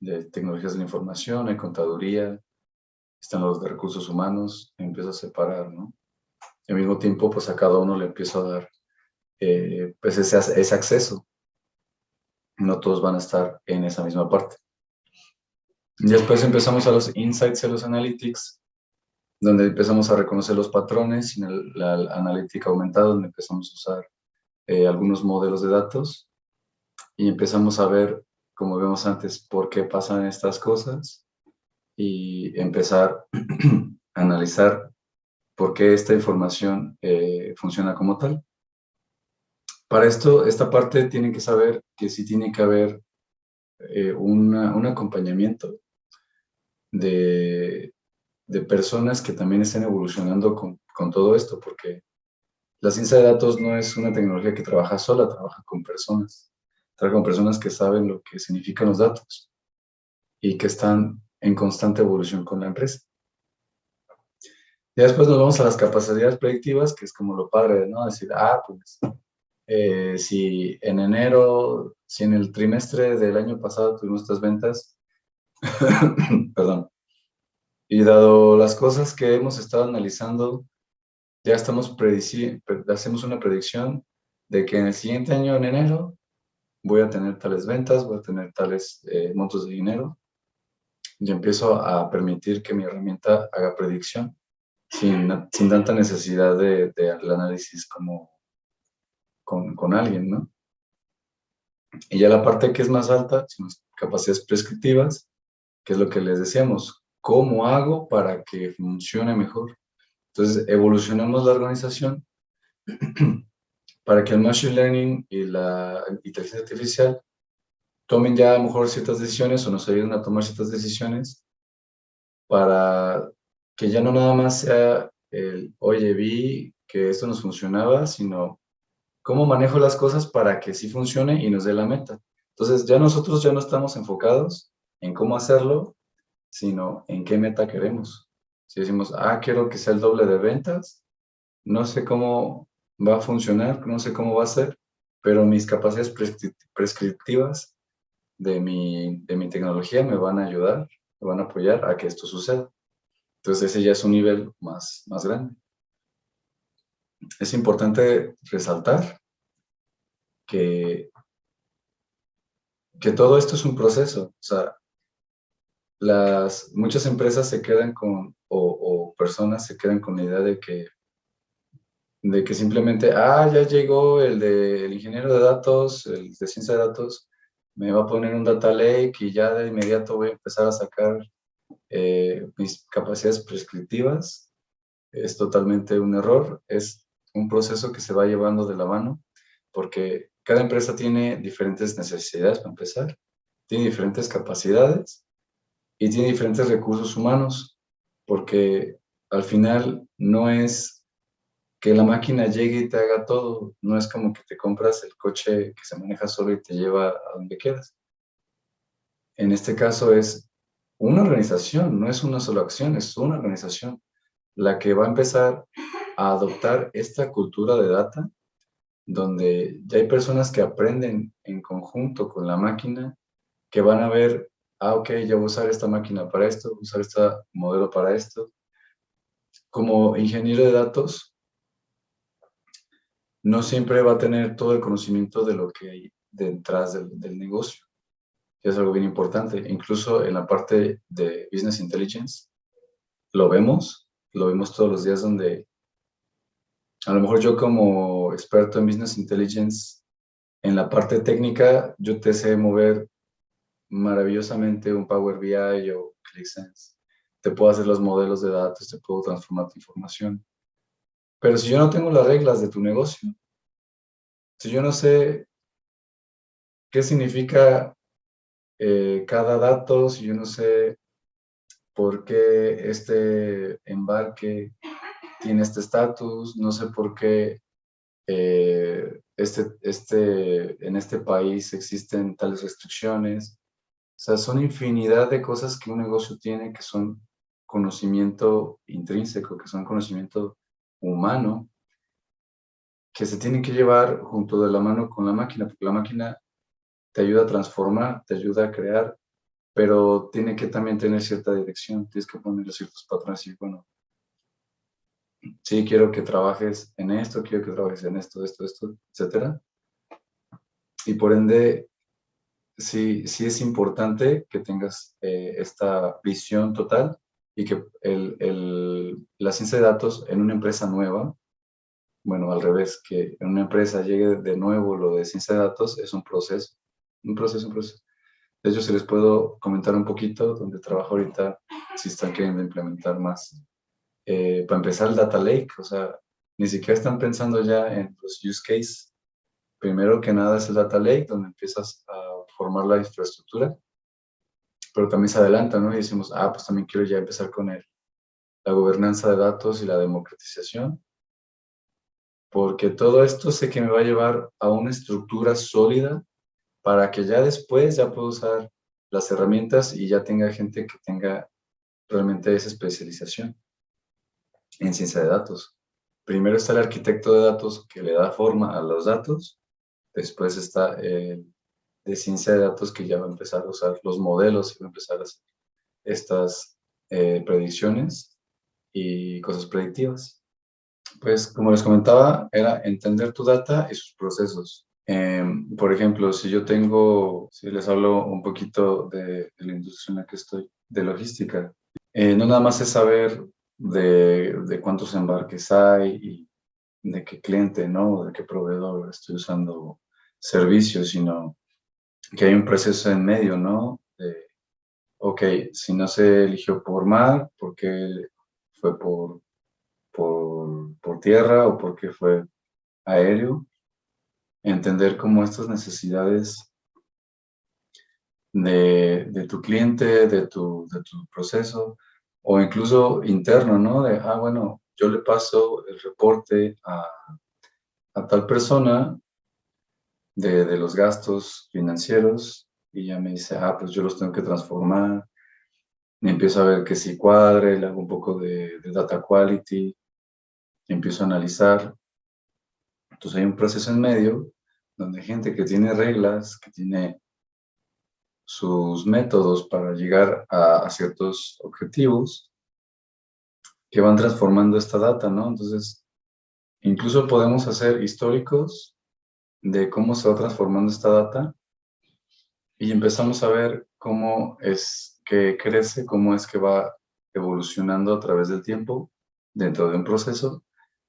Speaker 1: de tecnologías de la información, hay contaduría, están los de recursos humanos, empiezo a separar, ¿no? Y al mismo tiempo, pues a cada uno le empiezo a dar pues ese acceso. No todos van a estar en esa misma parte. Y después empezamos a los insights y a los analytics, donde empezamos a reconocer los patrones, y en la analítica aumentada, donde empezamos a usar algunos modelos de datos y empezamos a ver, como vemos antes, por qué pasan estas cosas y empezar a analizar por qué esta información funciona como tal. Para esto, esta parte tienen que saber que sí tiene que haber un acompañamiento de, de personas que también estén evolucionando con todo esto, porque la ciencia de datos no es una tecnología que trabaja sola, trabaja con personas. Trabaja con personas que saben lo que significan los datos y que están en constante evolución con la empresa. Ya después nos vamos a las capacidades predictivas, que es como lo padre, ¿no? Decir, pues si en el trimestre del año pasado tuvimos estas ventas, perdón, y dado las cosas que hemos estado analizando, ya hacemos una predicción de que en el siguiente año, en enero, voy a tener tales ventas, voy a tener tales montos de dinero, y empiezo a permitir que mi herramienta haga predicción sin tanta necesidad del análisis como con alguien, ¿no? Y ya la parte que es más alta, son las capacidades prescriptivas, que es lo que les decíamos, ¿cómo hago para que funcione mejor? Entonces, evolucionamos la organización para que el Machine Learning y la inteligencia artificial tomen ya a lo mejor ciertas decisiones o nos ayuden a tomar ciertas decisiones para que ya no nada más sea oye, vi que esto nos funcionaba, sino cómo manejo las cosas para que sí funcione y nos dé la meta. Entonces, ya nosotros ya no estamos enfocados en cómo hacerlo, sino en qué meta queremos. Si decimos, quiero que sea el doble de ventas, no sé cómo va a funcionar, no sé cómo va a ser, pero mis capacidades prescriptivas de mi tecnología me van a ayudar, me van a apoyar a que esto suceda. Entonces ese ya es un nivel más grande. Es importante resaltar que, que todo esto es un proceso. O sea, muchas empresas se quedan o personas se quedan con la idea de que simplemente, ya llegó el ingeniero de datos, el de ciencia de datos, me va a poner un data lake y ya de inmediato voy a empezar a sacar mis capacidades prescriptivas. Es totalmente un error, es un proceso que se va llevando de la mano, porque cada empresa tiene diferentes necesidades para empezar, tiene diferentes capacidades y tiene diferentes recursos humanos, porque al final no es que la máquina llegue y te haga todo, no es como que te compras el coche que se maneja solo y te lleva a donde quieras. En este caso es una organización, no es una sola acción, es una organización la que va a empezar a adoptar esta cultura de data, donde ya hay personas que aprenden en conjunto con la máquina, que van a ver, ok, yo voy a usar esta máquina para esto, voy a usar este modelo para esto. Como ingeniero de datos, no siempre va a tener todo el conocimiento de lo que hay detrás del negocio. Es algo bien importante. Incluso en la parte de Business Intelligence, lo vemos todos los días donde a lo mejor yo como experto en Business Intelligence, en la parte técnica, yo te sé mover maravillosamente un Power BI o ClickSense. Te puedo hacer los modelos de datos, te puedo transformar tu información. Pero si yo no tengo las reglas de tu negocio, si yo no sé qué significa cada dato, si yo no sé por qué este embarque tiene este estatus, no sé por qué en este país existen tales restricciones. O sea, son infinidad de cosas que un negocio tiene que son conocimiento intrínseco, que son conocimiento humano, que se tienen que llevar junto de la mano con la máquina, porque la máquina te ayuda a transformar, te ayuda a crear, pero tiene que también tener cierta dirección, tienes que ponerle ciertos patrones y bueno, sí, quiero que trabajes en esto, quiero que trabajes en esto, etcétera. Y por ende, sí es importante que tengas esta visión total y que la ciencia de datos en una empresa nueva, bueno, al revés, que en una empresa llegue de nuevo lo de ciencia de datos es un proceso, un proceso. De hecho, si les puedo comentar un poquito donde trabajo ahorita, si están queriendo implementar más. Para empezar, el Data Lake, o sea, ni siquiera están pensando ya en los use cases. Primero que nada es el Data Lake, donde empiezas a formar la infraestructura, pero también se adelanta, ¿no? Y decimos, pues también quiero ya empezar con la gobernanza de datos y la democratización, porque todo esto sé que me va a llevar a una estructura sólida para que ya después ya pueda usar las herramientas y ya tenga gente que tenga realmente esa especialización. en ciencia de datos. Primero está el arquitecto de datos que le da forma a los datos, después está el de ciencia de datos que ya va a empezar a usar los modelos y va a empezar a hacer estas predicciones y cosas predictivas. Pues como les comentaba, era entender tu data y sus procesos. Por ejemplo, si les hablo un poquito de la industria en la que estoy, de logística, no nada más es saber de cuántos embarques hay y de qué cliente, ¿no? De qué proveedor estoy usando servicios, sino que hay un proceso en medio, ¿no? Ok, si no se eligió por mar, ¿por qué fue por tierra o por qué fue aéreo? Entender cómo estas necesidades de tu cliente, de tu proceso, o incluso interno, ¿no? Bueno, yo le paso el reporte a tal persona de los gastos financieros y ya me dice, pues yo los tengo que transformar. Y empiezo a ver que si cuadre, le hago un poco de data quality, y empiezo a analizar. Entonces hay un proceso en medio donde hay gente que tiene reglas, que tiene sus métodos para llegar a ciertos objetivos que van transformando esta data, ¿no? Entonces, incluso podemos hacer históricos de cómo se va transformando esta data y empezamos a ver cómo es que crece, cómo es que va evolucionando a través del tiempo dentro de un proceso,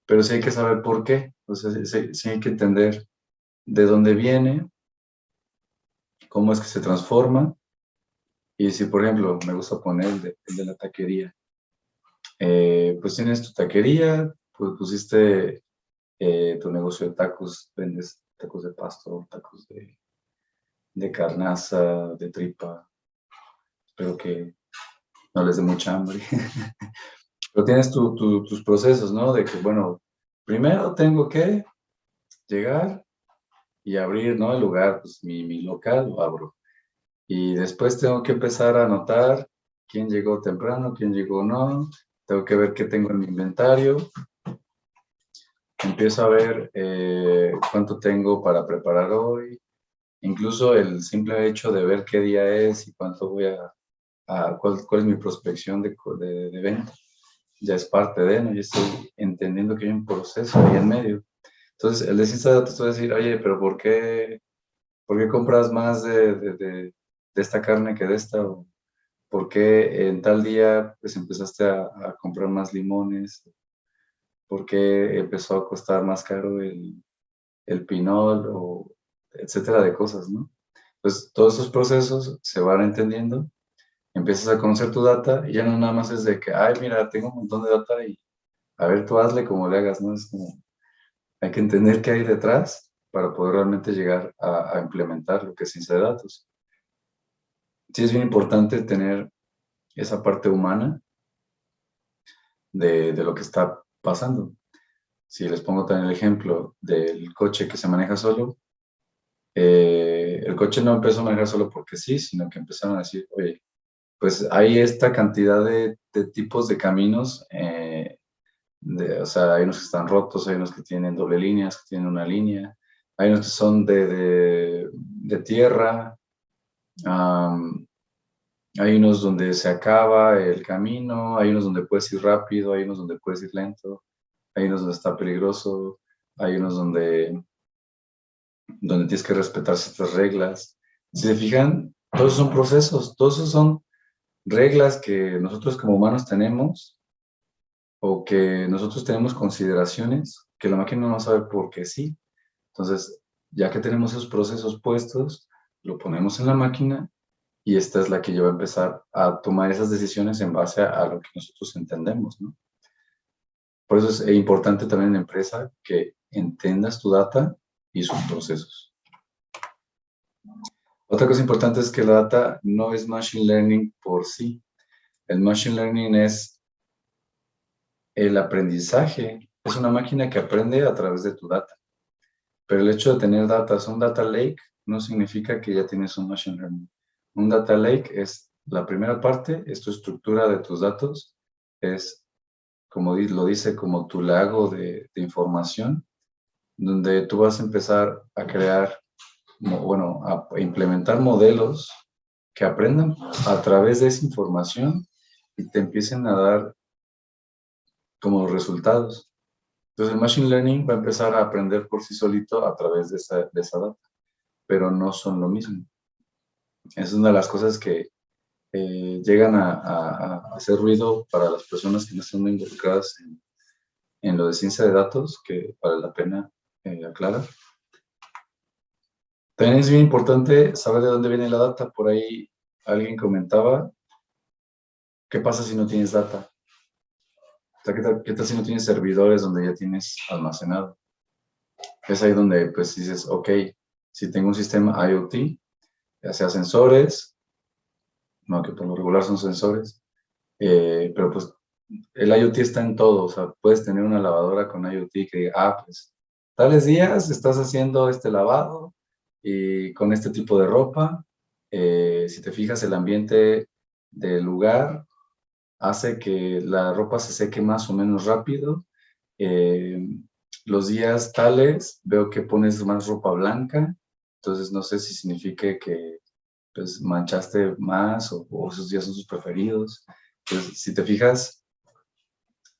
Speaker 1: pero sí hay que saber por qué, o sea, sí hay que entender de dónde viene, cómo es que se transforma, y si, por ejemplo, me gusta poner el de la taquería, pues tienes tu taquería, pues pusiste tu negocio de tacos, vendes tacos de pastor, tacos de carnaza, de tripa, espero que no les dé mucha hambre. Pero tienes tus procesos, ¿no? De que, bueno, primero tengo que llegar y abrir, ¿no? El lugar, pues mi local lo abro. Y después tengo que empezar a anotar quién llegó temprano, quién llegó no. Tengo que ver qué tengo en mi inventario. Empiezo a ver cuánto tengo para preparar hoy. Incluso el simple hecho de ver qué día es y cuánto cuál es mi prospección de venta, ya es parte de, ¿no? Yo estoy entendiendo que hay un proceso ahí en medio. Entonces, el de ciencia de datos te va a decir, oye, pero ¿por qué compras más de esta carne que de esta? ¿O por qué en tal día pues empezaste a comprar más limones? ¿Por qué empezó a costar más caro el pinol? O etcétera de cosas, ¿no? Pues todos esos procesos se van entendiendo, empiezas a conocer tu data y ya no nada más es de que, mira, tengo un montón de data y a ver, tú hazle como le hagas, ¿no? Es como, hay que entender qué hay detrás para poder realmente llegar a implementar lo que es ciencia de datos. Sí es bien importante tener esa parte humana de lo que está pasando. Si les pongo también el ejemplo del coche que se maneja solo, el coche no empezó a manejar solo porque sí, sino que empezaron a decir, oye, pues hay esta cantidad de tipos de caminos, o sea, hay unos que están rotos, hay unos que tienen doble líneas, que tienen una línea, hay unos que son de tierra, hay unos donde se acaba el camino, hay unos donde puedes ir rápido, hay unos donde puedes ir lento, hay unos donde está peligroso, hay unos donde tienes que respetar ciertas reglas. Si se fijan, todos esos son procesos, todos esos son reglas que nosotros como humanos tenemos o que nosotros tenemos consideraciones que la máquina no sabe por qué sí. Entonces, ya que tenemos esos procesos puestos, lo ponemos en la máquina y esta es la que ya va a empezar a tomar esas decisiones en base a lo que nosotros entendemos, ¿no? Por eso es importante también en la empresa que entiendas tu data y sus procesos. Otra cosa importante es que la data no es machine learning por sí. El machine learning es el aprendizaje. Es una máquina que aprende a través de tu data. Pero el hecho de tener datas, un data lake, no significa que ya tienes un machine learning. Un data lake es la primera parte, es tu estructura de tus datos, es como lo dice, como tu lago de información, donde tú vas a empezar a crear, bueno, a implementar modelos que aprendan a través de esa información y te empiecen a dar como resultados. Entonces el Machine Learning va a empezar a aprender por sí solito a través de esa data, pero no son lo mismo. Esa es una de las cosas que llegan a hacer ruido para las personas que no están muy involucradas en lo de ciencia de datos, que vale la pena aclarar. También es bien importante saber de dónde viene la data. Por ahí alguien comentaba, ¿qué pasa si no tienes data? O sea, ¿qué tal si no tienes servidores donde ya tienes almacenado? Es ahí donde pues dices, ok, si tengo un sistema IoT, ya sea sensores, no, que por lo regular son sensores, pero pues el IoT está en todo, o sea, puedes tener una lavadora con IoT que diga, pues, tales días estás haciendo este lavado y con este tipo de ropa, si te fijas, el ambiente del lugar hace que la ropa se seque más o menos rápido. Eh, los días tales, veo que pones más ropa blanca, entonces no sé si signifique que pues, manchaste más o esos días son sus preferidos. Entonces, si te fijas,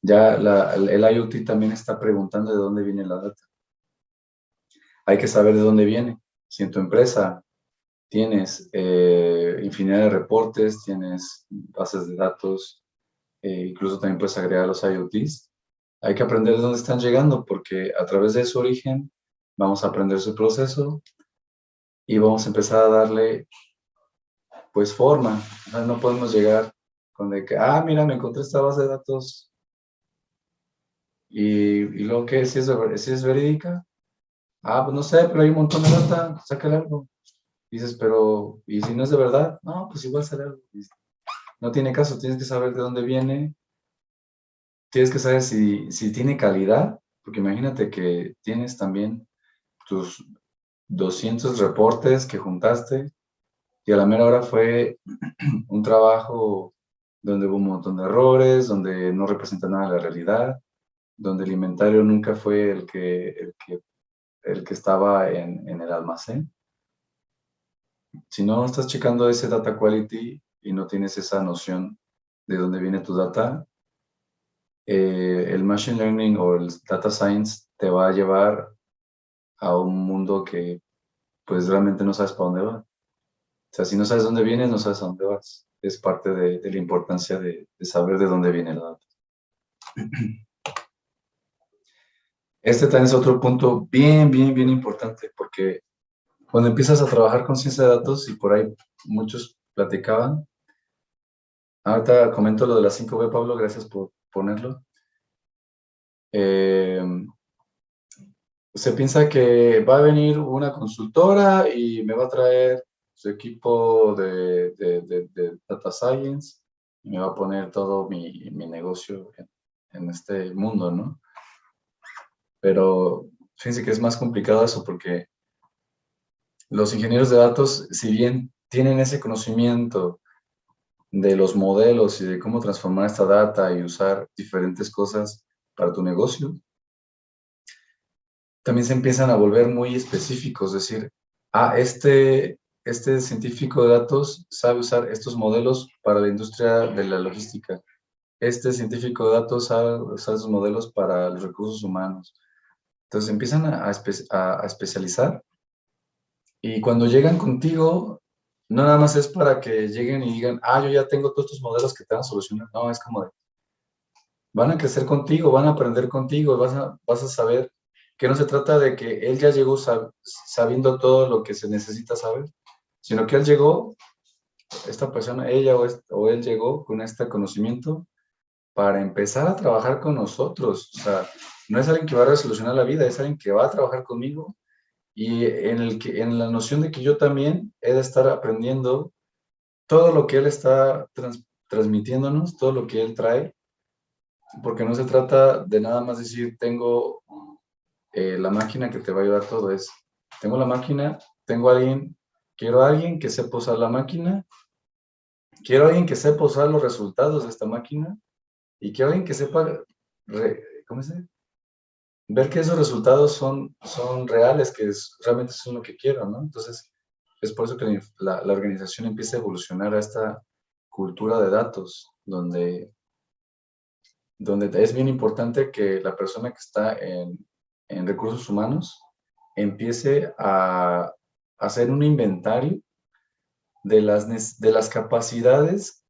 Speaker 1: ya el IoT también está preguntando de dónde viene la data. Hay que saber de dónde viene. Si en tu empresa tienes infinidad de reportes, tienes bases de datos, incluso también puedes agregar los IoTs, hay que aprender de dónde están llegando porque a través de su origen vamos a aprender su proceso y vamos a empezar a darle pues forma. O sea, no podemos llegar con de que, mira, me encontré esta base de datos y luego que si es verídica. Pues no sé, pero hay un montón de data, sácale algo. Dices, pero, ¿y si no es de verdad? No, pues igual sale algo. No tiene caso, tienes que saber de dónde viene, tienes que saber si tiene calidad, porque imagínate que tienes también tus 200 reportes que juntaste y a la mera hora fue un trabajo donde hubo un montón de errores, donde no representa nada la realidad, donde el inventario nunca fue el que estaba en el almacén. Si no estás checando ese data quality y no tienes esa noción de dónde viene tu data, el machine learning o el data science te va a llevar a un mundo que pues realmente no sabes para dónde va. O sea, si no sabes dónde vienes, no sabes a dónde vas. Es parte de la importancia de saber de dónde viene la data. Este también es otro punto bien importante, porque cuando empiezas a trabajar con ciencia de datos, y por ahí muchos platicaban, ahorita comento lo de las 5B, Pablo, gracias por ponerlo. Eh, se piensa que va a venir una consultora y me va a traer su equipo de Data Science y me va a poner todo mi negocio en este mundo, ¿no? Pero fíjense que es más complicado eso porque los ingenieros de datos, si bien tienen ese conocimiento de los modelos y de cómo transformar esta data y usar diferentes cosas para tu negocio, también se empiezan a volver muy específicos, es decir, este científico de datos sabe usar estos modelos para la industria de la logística. Este científico de datos sabe usar esos modelos para los recursos humanos. Entonces empiezan a especializar y cuando llegan contigo, no nada más es para que lleguen y digan, yo ya tengo todos estos modelos que te van a solucionar. No, es como de, van a crecer contigo, van a aprender contigo, vas a saber que no se trata de que él ya llegó sabiendo todo lo que se necesita saber, sino que él llegó, esta persona, ella o él llegó con este conocimiento para empezar a trabajar con nosotros. O sea, no es alguien que va a resolucionar la vida, es alguien que va a trabajar conmigo y en la noción de que yo también he de estar aprendiendo todo lo que él está transmitiéndonos, todo lo que él trae, porque no se trata de nada más decir, tengo la máquina que te va a ayudar todo. Tengo la máquina, quiero a alguien que sepa usar la máquina, quiero a alguien que sepa usar los resultados de esta máquina y quiero a alguien que sepa ¿cómo se dice? Ver que esos resultados son reales, que realmente son lo que quiero, ¿no? Entonces, es por eso que la organización empieza a evolucionar a esta cultura de datos, donde es bien importante que la persona que está en recursos humanos empiece a hacer un inventario de las capacidades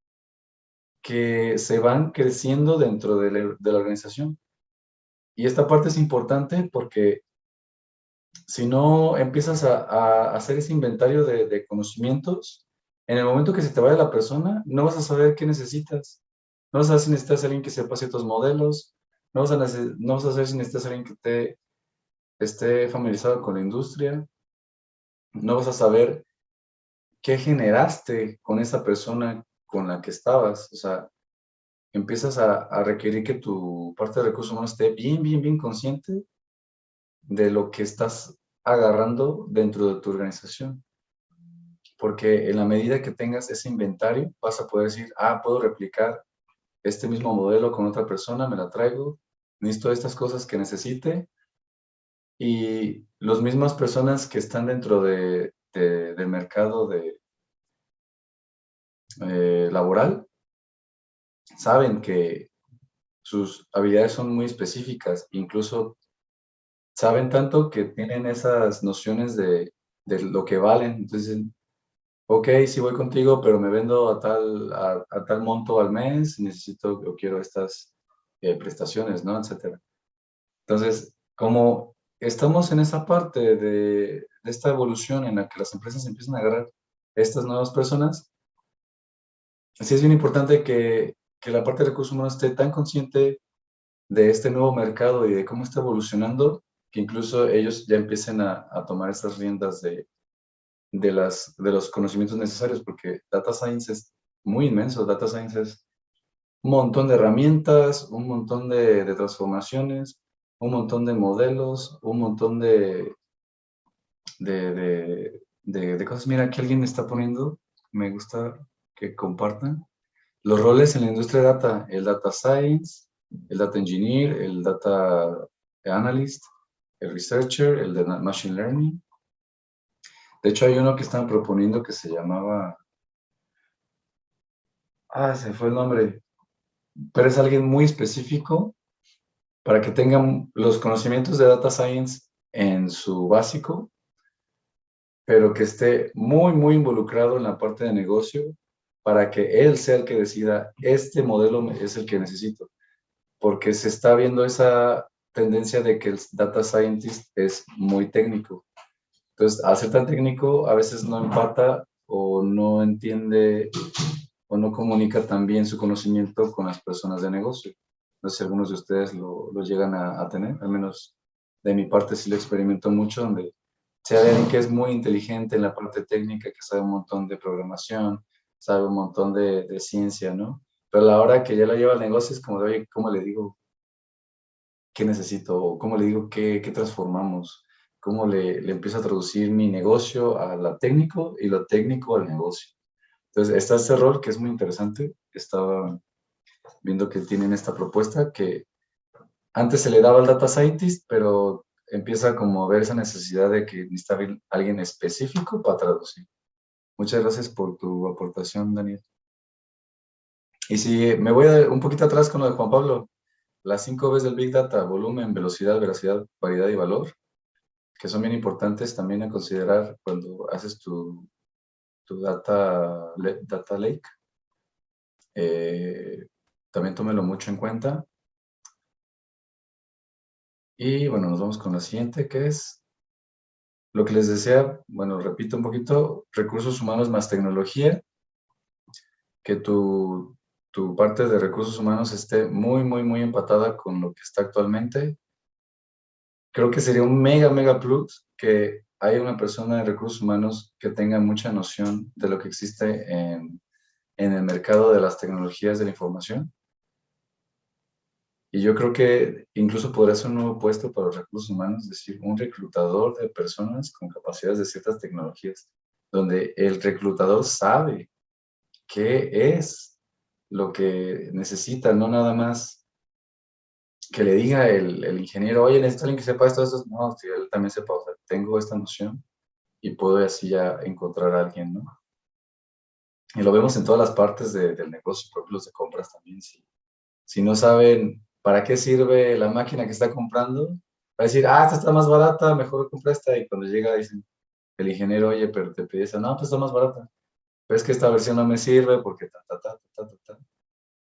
Speaker 1: que se van creciendo dentro de la organización. Y esta parte es importante porque si no empiezas a hacer ese inventario de conocimientos, en el momento que se te vaya la persona, no vas a saber qué necesitas. No vas a saber si necesitas a alguien que sepa ciertos modelos, no vas a saber si necesitas a alguien que esté familiarizado con la industria, no vas a saber qué generaste con esa persona con la que estabas. O sea, empiezas a requerir que tu parte de recursos humanos esté bien, bien, bien consciente de lo que estás agarrando dentro de tu organización. Porque en la medida que tengas ese inventario, vas a poder decir, puedo replicar este mismo modelo con otra persona, me la traigo, necesito estas cosas que necesite, y las mismas personas que están dentro del mercado laboral saben que sus habilidades son muy específicas, incluso saben tanto que tienen esas nociones de lo que valen. Entonces, ok, sí voy contigo, pero me vendo a tal monto al mes, necesito o quiero estas prestaciones, ¿no? Etcétera. Entonces, como estamos en esa parte de esta evolución en la que las empresas empiezan a agarrar estas nuevas personas, sí es bien importante que la parte de recursos humanos esté tan consciente de este nuevo mercado y de cómo está evolucionando, que incluso ellos ya empiecen a tomar estas riendas de los conocimientos necesarios, porque Data Science es muy inmenso. Data Science es un montón de herramientas, un montón de transformaciones, un montón de modelos, un montón de cosas. Mira, aquí alguien me está poniendo, me gusta que compartan, los roles en la industria de data, el Data Science, el Data Engineer, el Data Analyst, el Researcher, el de Machine Learning. De hecho, hay uno que están proponiendo que se llamaba, se fue el nombre, pero es alguien muy específico para que tengan los conocimientos de Data Science en su básico, pero que esté muy, muy involucrado en la parte de negocio para que él sea el que decida, este modelo es el que necesito, porque se está viendo esa tendencia de que el Data Scientist es muy técnico. Entonces, al ser tan técnico, a veces no empata o no entiende o no comunica tan bien su conocimiento con las personas de negocio. No sé si algunos de ustedes lo llegan a tener, al menos de mi parte sí lo experimento mucho, donde sea alguien que es muy inteligente en la parte técnica, que sabe un montón de programación, sabe un montón de ciencia, ¿no? Pero a la hora que ya lo lleva al negocio es como de, oye, ¿cómo le digo qué necesito? ¿Cómo le digo qué transformamos? ¿Cómo le empiezo a traducir mi negocio a lo técnico y lo técnico al negocio? Entonces, está este rol que es muy interesante. Estaba viendo que tienen esta propuesta que antes se le daba al data scientist, pero empieza como a ver esa necesidad de que necesita alguien específico para traducir. Muchas gracias por tu aportación, Daniel. Y si me voy un poquito atrás con lo de Juan Pablo, las 5 Vs del Big Data, volumen, velocidad, veracidad, variedad y valor, que son bien importantes también a considerar cuando haces tu data lake. También tómelo mucho en cuenta. Y bueno, nos vamos con la siguiente, que es lo que les decía. Bueno, repito un poquito, recursos humanos más tecnología, que tu parte de recursos humanos esté muy, muy, muy empatada con lo que está actualmente. Creo que sería un mega, mega plus que haya una persona de recursos humanos que tenga mucha noción de lo que existe en el mercado de las tecnologías de la información. Y yo creo que incluso podría ser un nuevo puesto para los recursos humanos, es decir, un reclutador de personas con capacidades de ciertas tecnologías, donde el reclutador sabe qué es lo que necesita, no nada más que le diga el ingeniero, oye, necesito alguien que sepa esto, esto, no, si él también sepa, o sea, tengo esta noción y puedo así ya encontrar a alguien, ¿no? Y lo vemos en todas las partes del negocio, por ejemplo, los de compras también, si no saben para qué sirve la máquina que está comprando, va a decir, ah, esta está más barata, mejor compra esta, y cuando llega dicen, el ingeniero, oye, pero te pedí esa, no, pues está más barata, pero es que esta versión no me sirve porque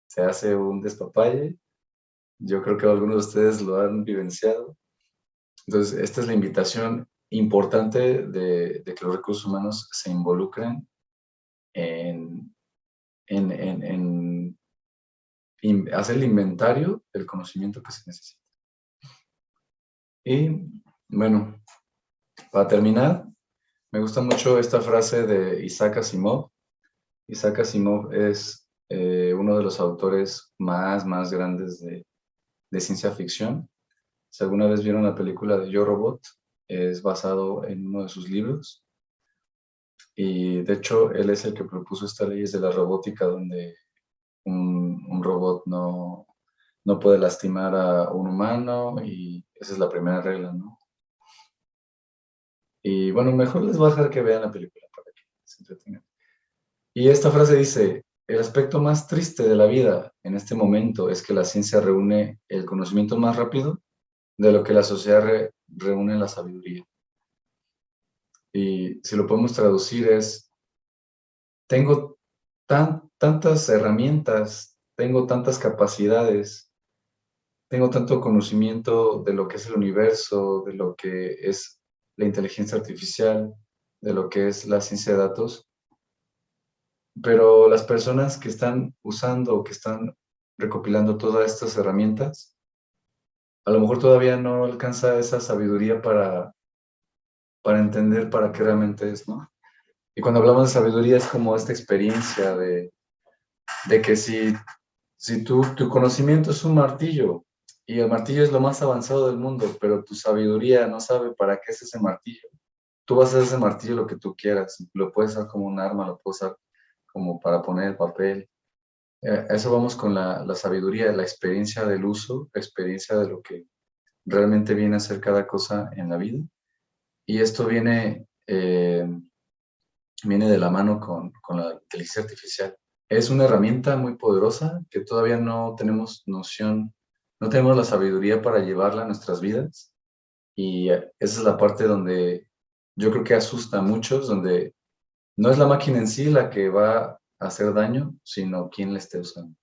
Speaker 1: se hace un despapalle. Yo creo que algunos de ustedes lo han vivenciado. Entonces, esta es la invitación importante de que los recursos humanos se involucren en, en hacer el inventario del conocimiento que se necesita. Y bueno, para terminar, me gusta mucho esta frase de Isaac Asimov. Isaac Asimov es uno de los autores más grandes de ciencia ficción. Si alguna vez vieron la película de Yo Robot, es basado en uno de sus libros. Y de hecho, él es el que propuso estas leyes de la robótica, donde un robot no puede lastimar a un humano, y esa es la primera regla, ¿no? Y bueno, mejor les voy a dejar que vean la película para que se entretengan. Y esta frase dice, el aspecto más triste de la vida en este momento es que la ciencia reúne el conocimiento más rápido de lo que la sociedad reúne la sabiduría. Y si lo podemos traducir es, tengo tantas herramientas, tengo tantas capacidades, tengo tanto conocimiento de lo que es el universo, de lo que es la inteligencia artificial, de lo que es la ciencia de datos, pero las personas que están usando o que están recopilando todas estas herramientas, a lo mejor todavía no alcanza esa sabiduría para entender para qué realmente es, ¿no? Y cuando hablamos de sabiduría es como esta experiencia de que si tu conocimiento es un martillo y el martillo es lo más avanzado del mundo, pero tu sabiduría no sabe para qué es ese martillo, tú vas a hacer ese martillo lo que tú quieras, lo puedes usar como un arma, lo puedes usar como para poner el papel. A eso vamos con la sabiduría, la experiencia del uso, la experiencia de lo que realmente viene a ser cada cosa en la vida. Y esto viene de la mano con la inteligencia artificial. Es una herramienta muy poderosa que todavía no tenemos noción, no tenemos la sabiduría para llevarla a nuestras vidas. Y esa es la parte donde yo creo que asusta a muchos, donde no es la máquina en sí la que va a hacer daño, sino quién la esté usando.